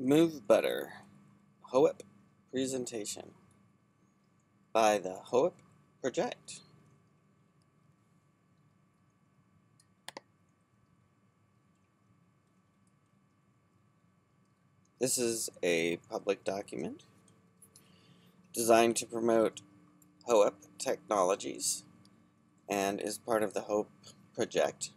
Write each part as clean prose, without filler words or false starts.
MoveButter hOEP presentation by the hOEP project. This is a public document designed to promote hOEP technologies and is part of the hOEP project.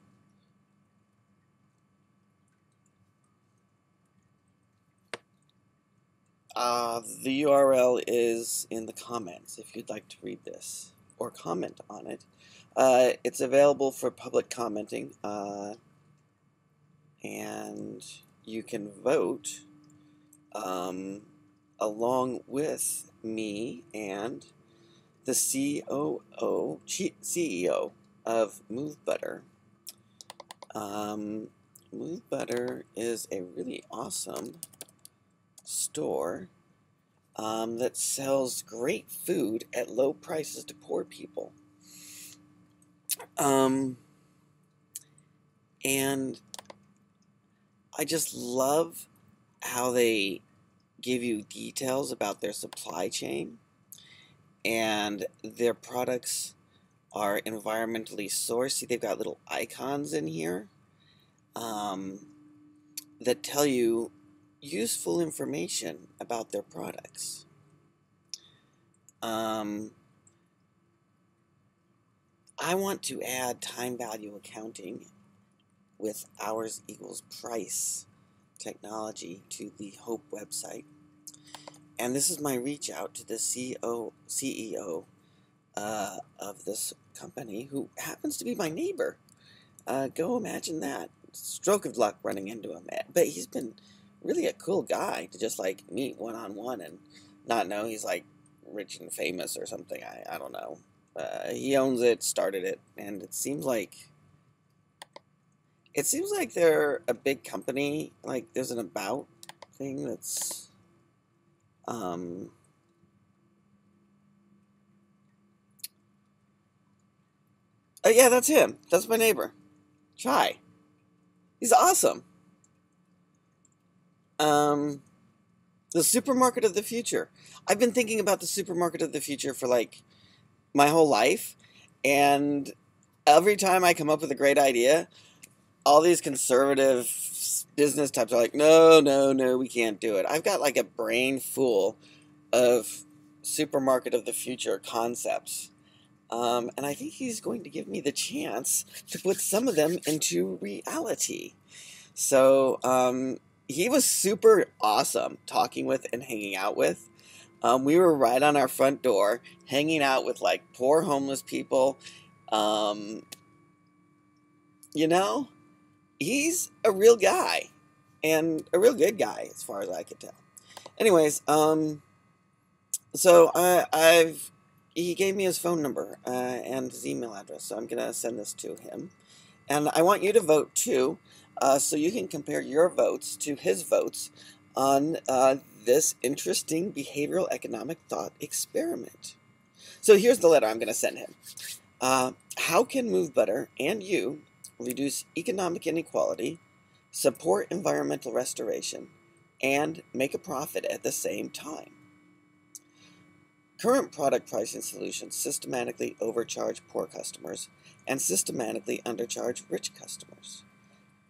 The URL is in the comments if you'd like to read this or comment on it. It's available for public commenting, and you can vote along with me and the CEO of MoveButter. MoveButter is a really awesome store that sells great food at low prices to poor people. And I just love how they give you details about their supply chain, and their products are environmentally sourced. See, they've got little icons in here that tell you useful information about their products. I want to add time value accounting with hours equals price technology to the hOEP website. And this is my reach out to the CEO of this company, who happens to be my neighbor. Go imagine that. Stroke of luck running into him. But he's been really a cool guy to just like meet one-on-one and not know he's like rich and famous or something. I don't know. He owns it, started it, and it seems like they're a big company. Like there's an about thing that's oh yeah, that's him. That's my neighbor. Chai. He's awesome. The supermarket of the future. I've been thinking about the supermarket of the future for like my whole life, and every time I come up with a great idea, all these conservative business types are like, no, no, no, we can't do it. I've got like a brain full of supermarket of the future concepts, and I think he's going to give me the chance to put some of them into reality. So he was super awesome talking with and hanging out with. We were right on our front door, hanging out with like poor homeless people. You know, he's a real guy, and a real good guy as far as I could tell. Anyways, so he gave me his phone number and his email address, so I'm gonna send this to him, and I want you to vote too, so you can compare your votes to his votes on this interesting behavioral economic thought experiment. So here's the letter I'm gonna send him. How can MoveButter and you reduce economic inequality, support environmental restoration, and make a profit at the same time? Current product pricing solutions systematically overcharge poor customers and systematically undercharge rich customers.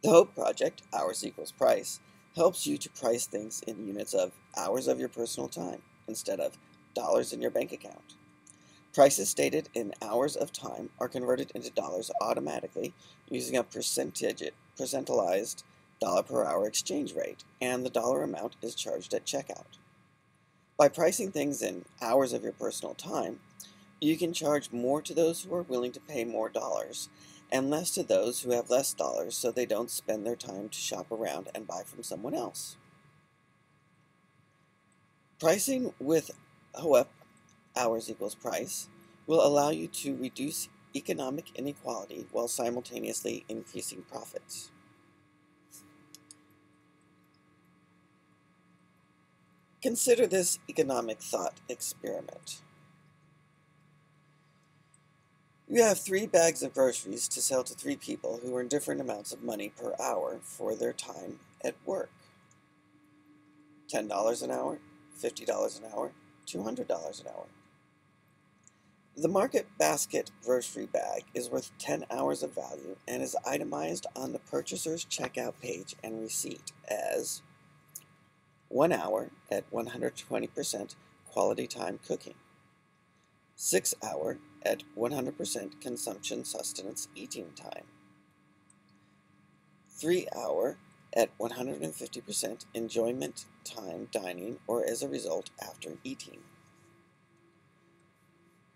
The hOEP project, hours equals price, helps you to price things in units of hours of your personal time instead of dollars in your bank account. Prices stated in hours of time are converted into dollars automatically using a percentalized dollar per hour exchange rate, and the dollar amount is charged at checkout. By pricing things in hours of your personal time, you can charge more to those who are willing to pay more dollars, and less to those who have less dollars so they don't spend their time to shop around and buy from someone else. Pricing with hOEP, hours equals price, will allow you to reduce economic inequality while simultaneously increasing profits. Consider this economic thought experiment. You have 3 bags of groceries to sell to 3 people who earn different amounts of money per hour for their time at work. $10 an hour, $50 an hour, $200 an hour. The market basket grocery bag is worth 10 hours of value and is itemized on the purchaser's checkout page and receipt as 1 hour at 120% quality time cooking, 6 hour at 100% consumption sustenance eating time, 3 hour at 150% enjoyment time dining or as a result after eating,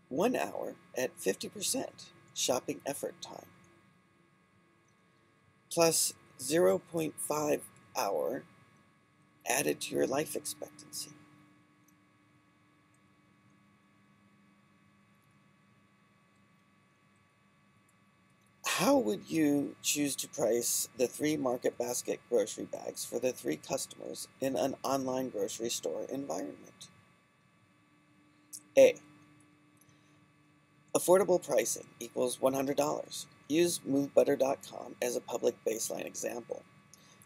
1 hour at 50% shopping effort time, plus 0.5 hour added to your life expectancy. How would you choose to price the 3 market basket grocery bags for the 3 customers in an online grocery store environment? A. Affordable pricing equals $100. Use MoveButter.com as a public baseline example.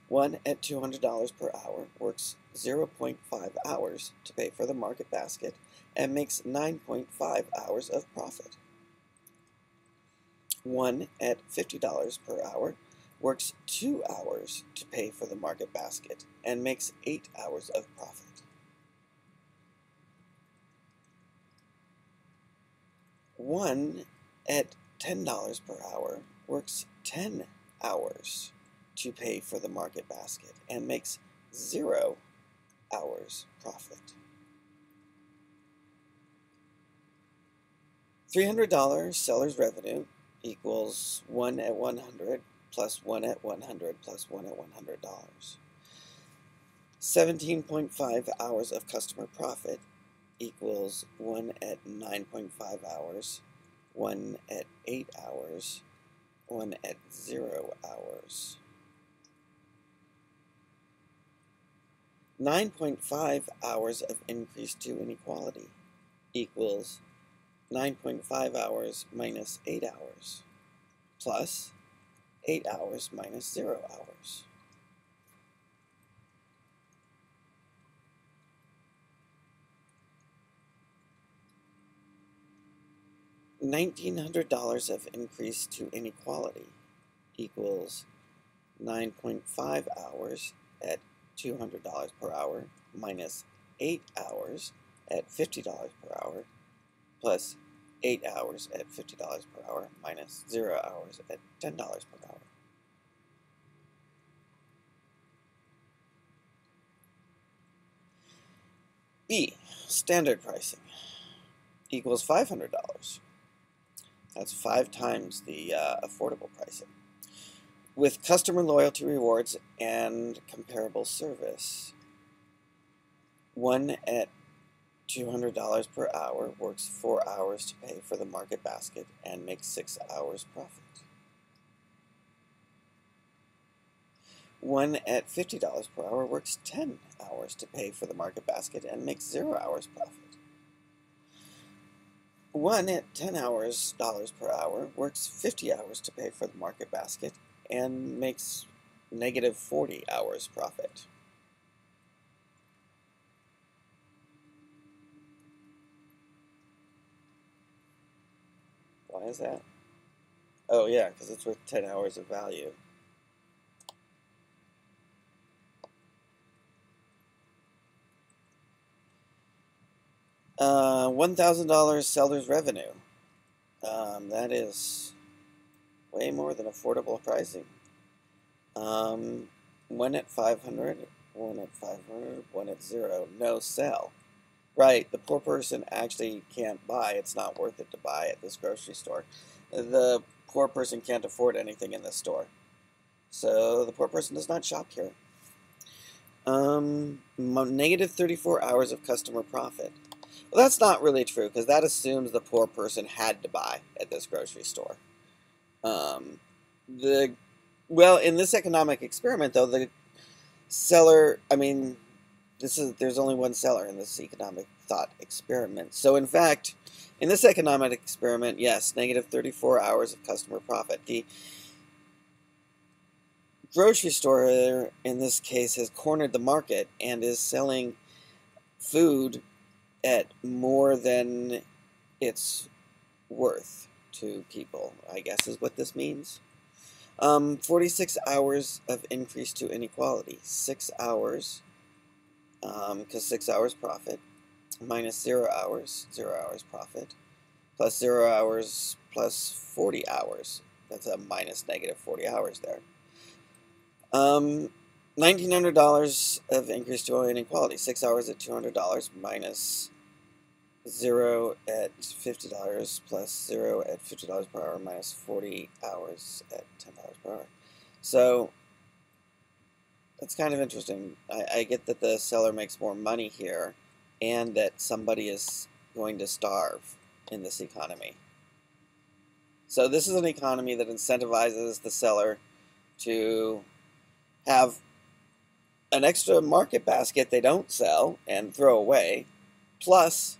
1 at $200 per hour works 0.5 hours to pay for the market basket and makes 9.5 hours of profit. 1 at $50 per hour works 2 hours to pay for the market basket and makes 8 hours of profit. 1 at $10 per hour works 10 hours to pay for the market basket and makes 0 hours profit. $300 seller's revenue equals 1 at 100 plus 1 at 100 plus 1 at $100. 17.5 hours of customer profit equals 1 at 9.5 hours, 1 at 8 hours, 1 at 0 hours. 9.5 hours of increase to inequality equals 9.5 hours minus 8 hours plus 8 hours minus 0 hours. $1,900 of increase to inequality equals 9.5 hours at $200 per hour minus 8 hours at $50 per hour plus 8 hours at $50 per hour minus 0 hours at $10 per hour. B, standard pricing equals $500. That's 5 times the affordable pricing. With customer loyalty rewards and comparable service, 1 at $200 per hour works 4 hours to pay for the market basket and makes 6 hours profit. 1 at $50 per hour works 10 hours to pay for the market basket and makes 0 hours profit. 1 at $10 per hour works 50 hours to pay for the market basket and makes negative 40 hours profit. Why is that? Oh yeah, because it's worth 10 hours of value. $1,000 seller's revenue. That is way more than affordable pricing. 1 at 500, 1 at 500, 1 at 0, no sell. Right, the poor person actually can't buy. It's not worth it to buy at this grocery store. The poor person can't afford anything in this store. So the poor person does not shop here. Negative 34 hours of customer profit. Well, that's not really true, because that assumes the poor person had to buy at this grocery store. Well, in this economic experiment, though, the seller, there's only one seller in this economic thought experiment. So, in fact, in this economic experiment, yes, negative 34 hours of customer profit. grocery store, in this case, has cornered the market and is selling food at more than it's worth to people, I guess is what this means. 46 hours of increase to inequality. 6 hours, because 6 hours profit, minus 0 hours, 0 hours profit, plus 0 hours plus 40 hours. That's a minus negative 40 hours there. $1,900 of increase to inequality. 6 hours at $200 minus 0 at $50 plus 0 at $50 per hour minus 40 hours at $10 per hour. So that's kind of interesting. I get that the seller makes more money here and that somebody is going to starve in this economy. So this is an economy that incentivizes the seller to have an extra market basket they don't sell and throw away, plus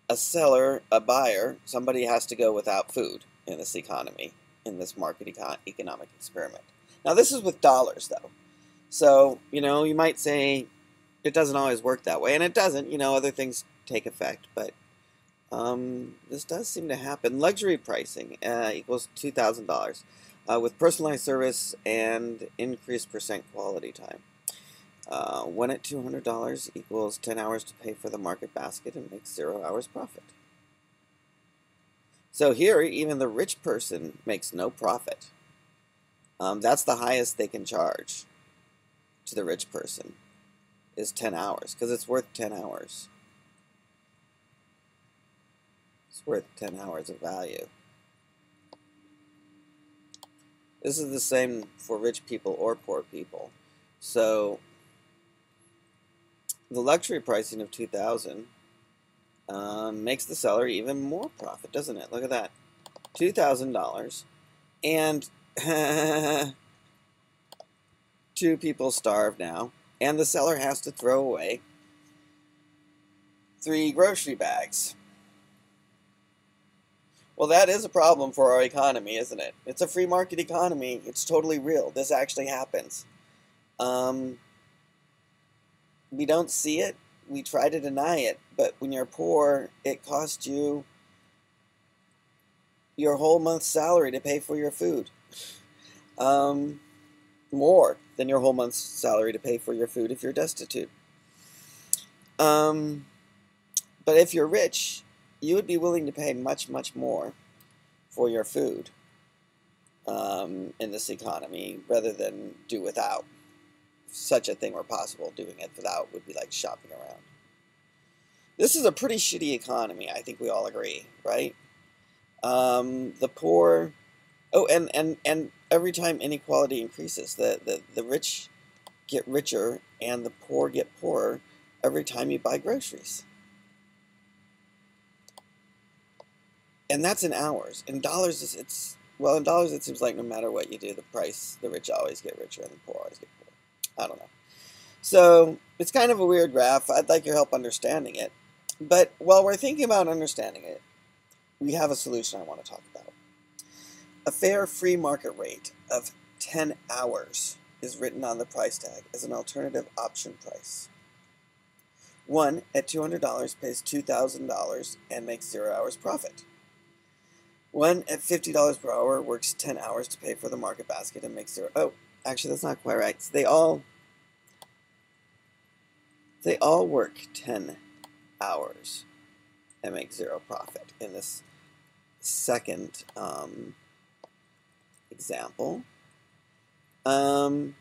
a seller, a buyer, somebody has to go without food in this economy, in this market economic experiment. Now this is with dollars though. So, you might say it doesn't always work that way, and it doesn't, other things take effect, but this does seem to happen. Luxury pricing equals $2,000 with personalized service and increased percent quality time. 1 at $200 equals 10 hours to pay for the market basket and makes 0 hours profit. So here, even the rich person makes no profit. That's the highest they can charge to the rich person, is 10 hours, because it's worth 10 hours. It's worth 10 hours of value. This is the same for rich people or poor people. So the luxury pricing of $2,000 makes the seller even more profit, doesn't it? Look at that. $2,000, and 2 people starve now, and the seller has to throw away 3 grocery bags. Well, that is a problem for our economy, isn't it? It's a free market economy. It's totally real. This actually happens. We don't see it. We try to deny it. But when you're poor, it costs you your whole month's salary to pay for your food. More than your whole month's salary to pay for your food if you're destitute. But if you're rich, you would be willing to pay much, much more for your food in this economy rather than do without. If such a thing were possible, doing it without would be like shopping around. This is a pretty shitty economy, I think we all agree, right? The poor... Oh, and every time inequality increases, the rich get richer and the poor get poorer every time you buy groceries. And that's in hours. In dollars, in dollars it seems like no matter what you do, the rich always get richer and the poor always get poorer. I don't know. So it's kind of a weird graph. I'd like your help understanding it. But while we're thinking about understanding it, we have a solution I want to talk about. A fair free market rate of 10 hours is written on the price tag as an alternative option price. 1 at $200 pays $2,000 and makes 0 hours profit. 1 at $50 per hour works 10 hours to pay for the market basket and makes 0. Oh, actually, that's not quite right. So they all work 10 hours and make 0 profit in this second example. But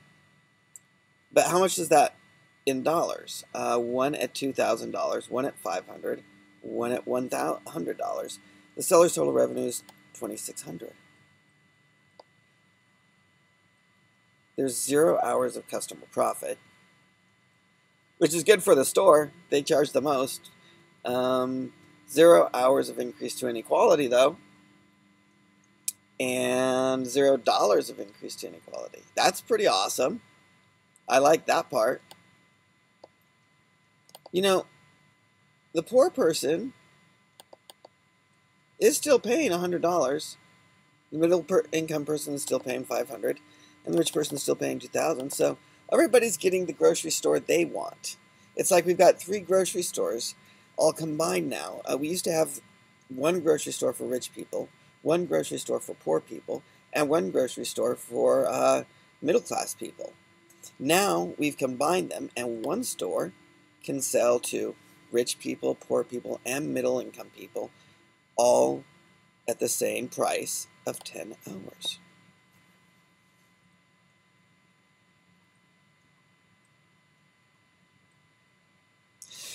how much is that in dollars? 1 at $2,000, 1 at $500, 1 at $100. The seller's total revenue is $2,600. There's 0 hours of customer profit, which is good for the store. They charge the most. 0 hours of increase to inequality, though, and $0 of increase to inequality. That's pretty awesome. I like that part. The poor person is still paying $100. The middle income person is still paying $500. and the rich person's still paying $2,000. So everybody's getting the grocery store they want. It's like we've got 3 grocery stores all combined now. We used to have one grocery store for rich people, one grocery store for poor people, and one grocery store for middle-class people. Now we've combined them, and one store can sell to rich people, poor people, and middle-income people, all at the same price of 10 hours.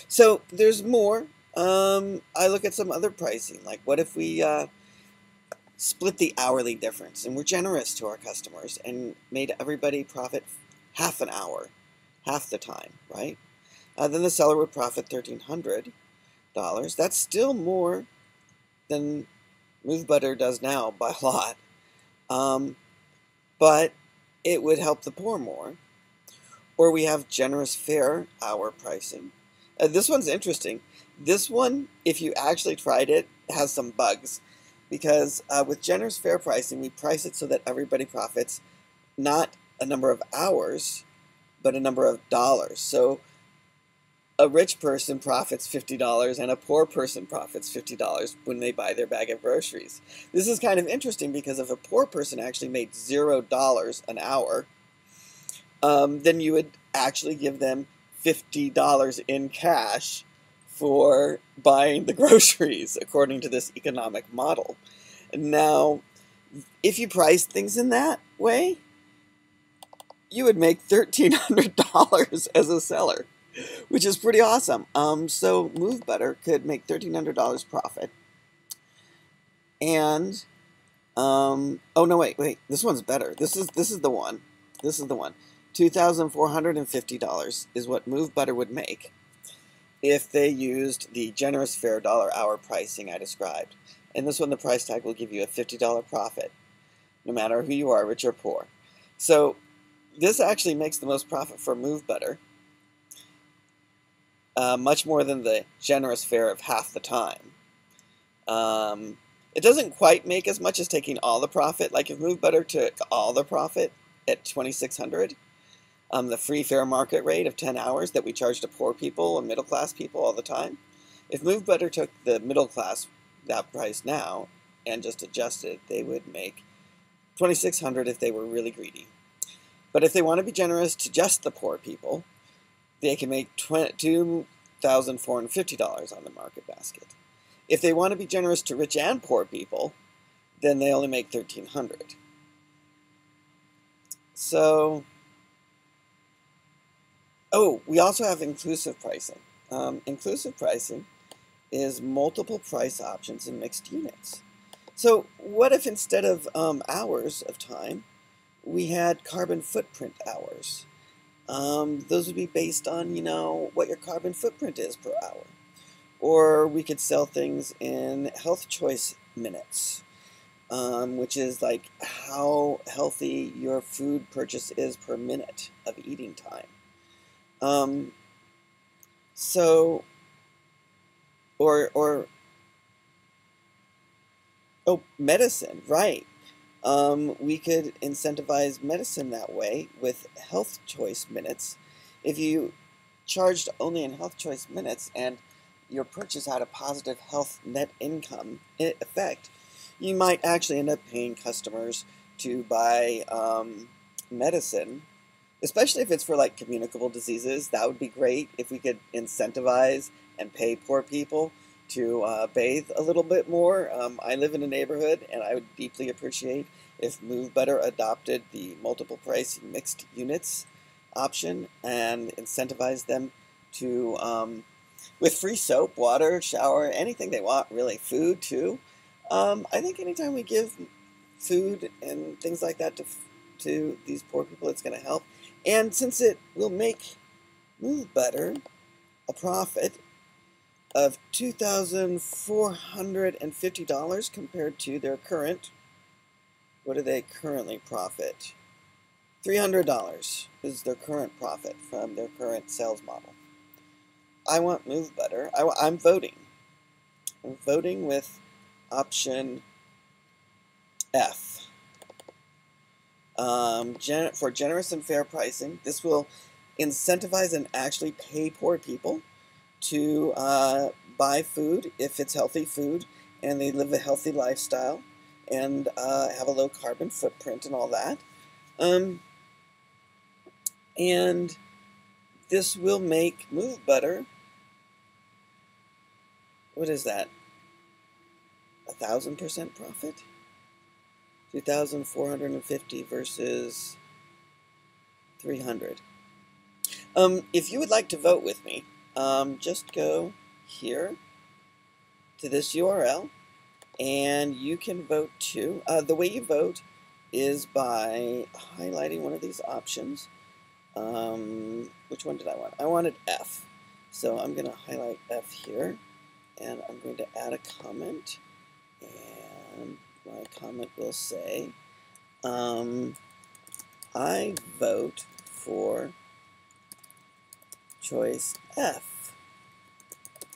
So there's more. I look at some other pricing, like what if we split the hourly difference and we're generous to our customers and made everybody profit half an hour, half the time, right? Then the seller would profit $1,300. That's still more than MoveButter does now by a lot, but it would help the poor more. Or we have generous fair hour pricing. This one's interesting. This one, if you actually tried it, has some bugs. Because with generous fair pricing, we price it so that everybody profits not a number of hours, but a number of dollars. So a rich person profits $50 and a poor person profits $50 when they buy their bag of groceries. This is kind of interesting because if a poor person actually made $0 an hour, then you would actually give them $50 in cash for buying the groceries, according to this economic model. Now, if you price things in that way, you would make $1,300 as a seller, which is pretty awesome. So MoveButter could make $1,300 profit. And oh no, wait, this one's better. This is the one. This is the one. $2,450 is what MoveButter would make if they used the generous fair dollar-hour pricing I described. And this one, the price tag will give you a $50 profit, no matter who you are, rich or poor. So this actually makes the most profit for MoveButter, much more than the generous fair of half the time. It doesn't quite make as much as taking all the profit. Like if MoveButter took all the profit at $2,600, the free fair market rate of 10 hours that we charge to poor people and middle class people all the time. If MoveButter took the middle class, that price now, and just adjusted, they would make $2,600 if they were really greedy. But if they want to be generous to just the poor people, they can make $2,450 on the market basket. If they want to be generous to rich and poor people, then they only make $1,300. So, oh, we also have inclusive pricing. Inclusive pricing is multiple price options in mixed units. So what if instead of hours of time, we had carbon footprint hours? Those would be based on, what your carbon footprint is per hour. Or we could sell things in health choice minutes, which is like how healthy your food purchase is per minute of eating time. Medicine, right. We could incentivize medicine that way with health choice minutes. If you charged only in health choice minutes and your purchase had a positive health net income effect, you might actually end up paying customers to buy medicine, especially if it's for like communicable diseases. That would be great if we could incentivize and pay poor people to bathe a little bit more. I live in a neighborhood, and I would deeply appreciate if MoveButter adopted the multiple price mixed units option and incentivized them to, with free soap, water, shower, anything they want, really, food too. I think anytime we give food and things like that to these poor people, it's going to help. And since it will make MoveButter a profit of $2,450 compared to their current, what do they currently profit? $300 is their current profit from their current sales model. I want MoveButter. I'm voting. I'm voting with option F. for generous and fair pricing. This will incentivize and actually pay poor people to buy food if it's healthy food and they live a healthy lifestyle and have a low carbon footprint and all that. And this will make MoveButter, what is that, 1,000% profit? 2,450 versus 300. If you would like to vote with me, just go here to this URL and you can vote too. The way you vote is by highlighting one of these options. Which one did I want? I wanted F. So I'm going to highlight F here and I'm going to add a comment, and my comment will say, I vote for choice F.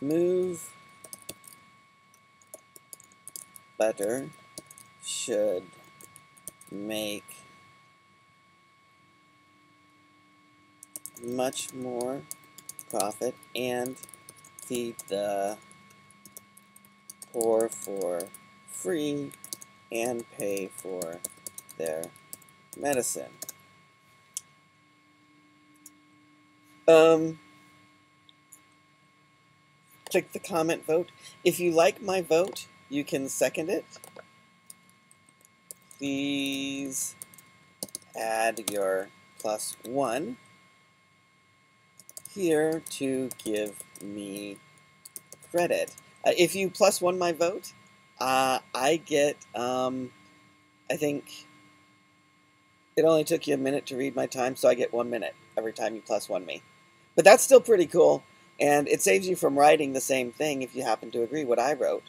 MoveButter should make much more profit and feed the poor for free and pay for their medicine. Click the comment vote. If you like my vote, you can second it. Please add your +1 here to give me credit. If you +1 my vote, I get, I think it only took you a minute to read my time, so I get 1 minute every time you +1 me. But that's still pretty cool, and it saves you from writing the same thing if you happen to agree what I wrote.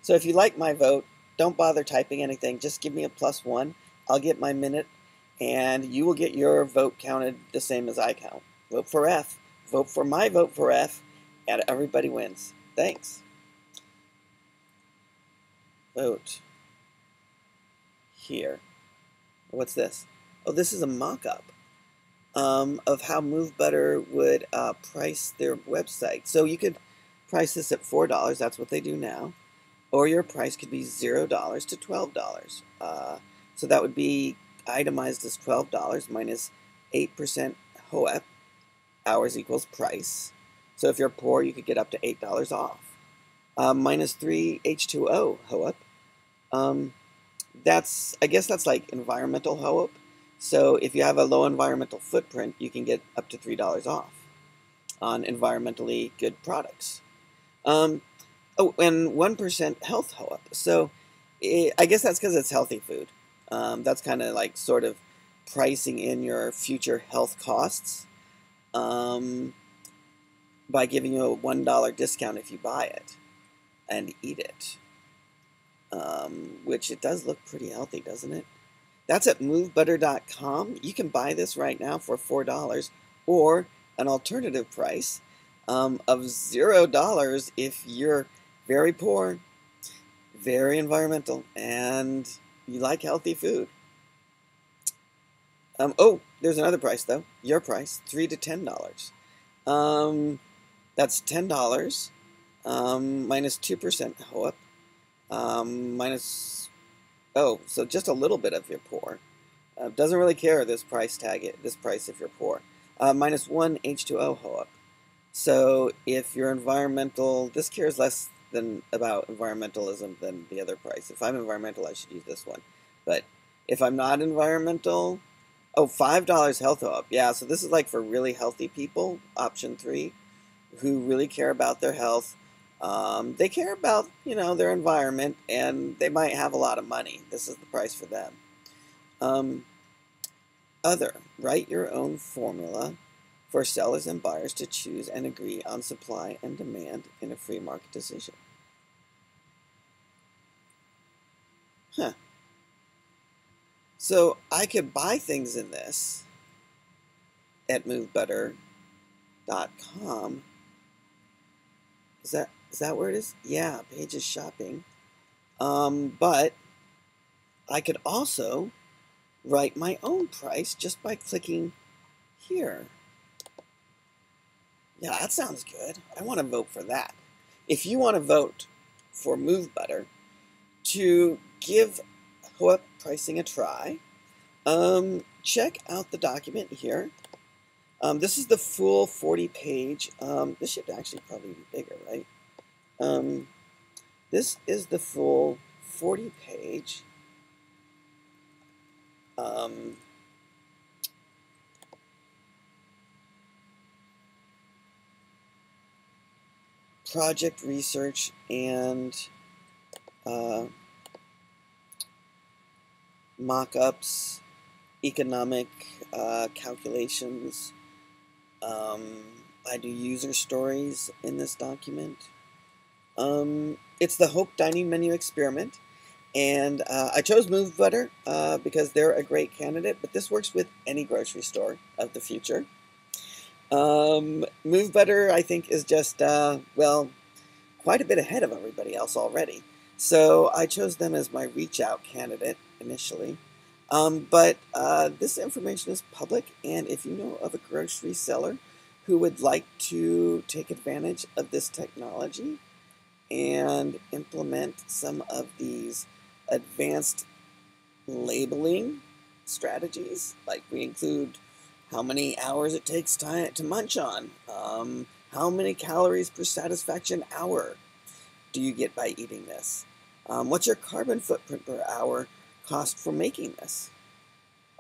So if you like my vote, don't bother typing anything, just give me a +1. I'll get my minute, and you will get your vote counted the same as I count. Vote for F. Vote for my vote for F, and everybody wins. Thanks. Vote here. What's this? Oh, this is a mock-up of how MoveButter would price their website. So you could price this at $4. That's what they do now. Or your price could be $0 to $12. So that would be itemized as $12 minus 8% hOEP. Hours equals price. So if you're poor, you could get up to $8 off. Minus 3 H2O hOEP. I guess that's like environmental hOEP. So if you have a low environmental footprint, you can get up to $3 off on environmentally good products. Oh, and 1% health hOEP. So I guess that's because it's healthy food. That's kind of like sort of pricing in your future health costs by giving you a $1 discount if you buy it and eat it. Which it does look pretty healthy, doesn't it? That's at movebutter.com. You can buy this right now for $4 or an alternative price of $0 if you're very poor, very environmental, and you like healthy food. Oh, there's another price though. Your price, $3 to $10. That's $10 minus 2% hOEP. So just a little bit if you're poor. Doesn't really care this price tag, this price if you're poor. Minus 1 H2O hOEP. So if you're environmental, this cares less than about environmentalism than the other price. If I'm environmental, I should use this one. But if I'm not environmental, oh, $5 health hOEP. Yeah, so this is like for really healthy people, option 3, who really care about their health. They care about, their environment, and they might have a lot of money. This is the price for them. Other, write your own formula for sellers and buyers to choose and agree on supply and demand in a free market decision. Huh. So I could buy things in this at movebutter.com. Is that where it is? Yeah, Pages Shopping. But I could also write my own price just by clicking here. Yeah, that sounds good. I want to vote for that. If you want to vote for MoveButter to give hOEP pricing a try, check out the document here. This is the full 40-page. This should actually probably be bigger, right? This is the full 40-page project research and mock-ups, economic calculations. I do user stories in this document. It's the hOEP dining menu experiment, and I chose MoveButter because they're a great candidate, but this works with any grocery store of the future. MoveButter, I think, is just, well, quite a bit ahead of everybody else already. So I chose them as my reach out candidate initially. But this information is public, and if you know of a grocery seller who would like to take advantage of this technology and implement some of these advanced labeling strategies, like we include how many hours it takes to munch on, how many calories per satisfaction hour do you get by eating this, what's your carbon footprint per hour cost for making this,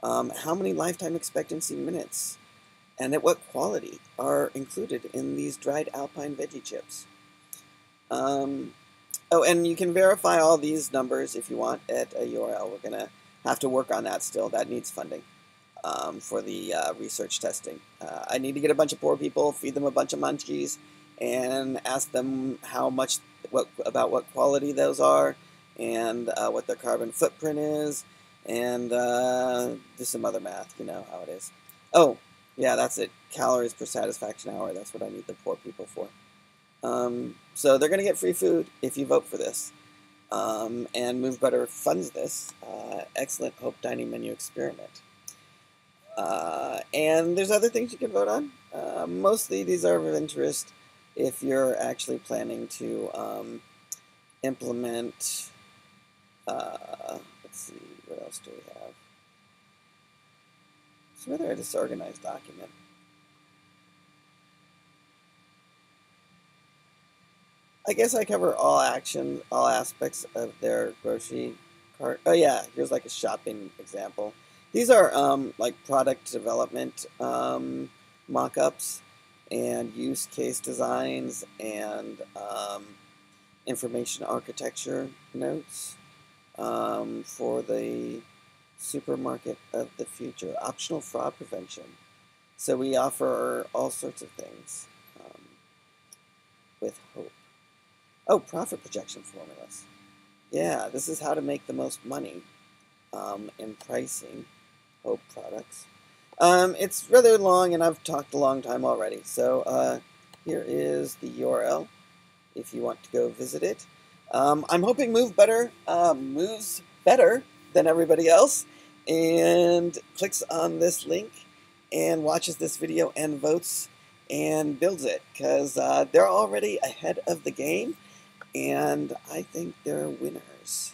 how many lifetime expectancy minutes, and at what quality are included in these dried alpine veggie chips. Oh, and you can verify all these numbers if you want at a URL. We're going to have to work on that still. That needs funding for the research testing. I need to get a bunch of poor people, feed them a bunch of munchies, and ask them how much, about what quality those are, and what their carbon footprint is, and do some other math. You know how it is. Oh, yeah, that's it. Calories per satisfaction hour. That's what I need the poor people for. So they're going to get free food if you vote for this. And MoveButter funds this excellent hOEP dining menu experiment. And there's other things you can vote on. Mostly these are of interest if you're actually planning to implement, let's see, what else do we have? It's rather a disorganized document. I guess I cover all aspects of their grocery cart. Oh yeah, here's like a shopping example. These are like product development mock-ups and use case designs and information architecture notes for the supermarket of the future. Optional fraud prevention. So we offer all sorts of things with hOEP. Oh, profit projection formulas. Yeah, this is how to make the most money in pricing hOEP products. It's rather long, and I've talked a long time already. So here is the URL if you want to go visit it. I'm hoping MoveButter moves better than everybody else and clicks on this link and watches this video and votes and builds it, because they're already ahead of the game. And I think they're winners.